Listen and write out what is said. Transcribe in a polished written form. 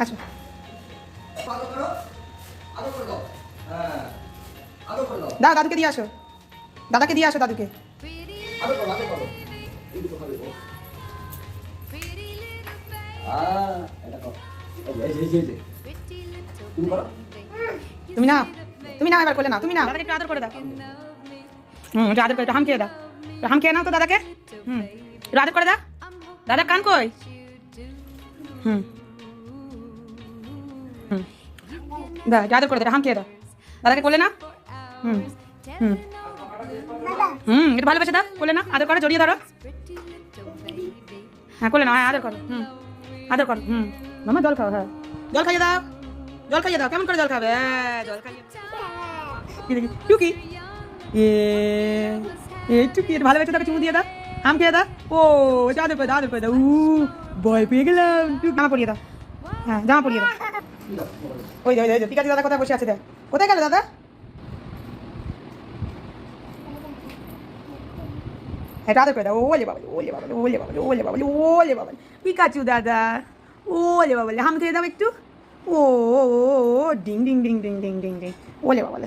আসো দাও, দাদুকে দিয়ে আসো, দাদাকে দিয়ে আসো, দাদুকে। তুমি না, তুমি না, এবার কোলে নাও, তুমি না, দাদাকে একটু আদর করে দাও। একটু আদর করে, একটু হাম খেয়ে দাও, হাম খেয়ে নাও তো দাদাকে। একটু আদর করে দাও। দাদা কান কই? দা, একটু আদর করে দাও, হাম খেয়ে দাও, দাদাকে কোলে না। একটু ভালোবেসে দাও, কোলে না, আদর করো, জড়িয়ে ধরো। হ্যাঁ কোলে না, হ্যাঁ আদর করো, আদর করো। মামা জল খাও, হ্যাঁ জল খাইয়ে দাও, জল খাইয়ে দাও। কেমন করে জল খাবে? জল খাইয়ে দেখি টুকি, টুকি ভালোবেসে দাও, চুমু দিয়ে দাও, হাম খেয়ে দাও। ও আদর করে দাও, আদর করে দাও। ভয় পেয়ে গেলাম। জামা পরিয়ে দাও, হ্যাঁ জামা পরিয়ে দাও। ওই যে পিকাচি দাদা কোথায় বসে আছে দেখ, কোথায় গেল দাদা? এটা আদর করে দাও। ওলে বাবা, ওলে বাবা, ওলে বাবা, ওলে বাবা, ওলে বাবা, পিকাচু দাদা, ওলে বাবা, হাম খেয়ে দাও একটু। ও ডিং ডিং ডিং ডিং ডিং ডিং ডিং, ওলে বাবা।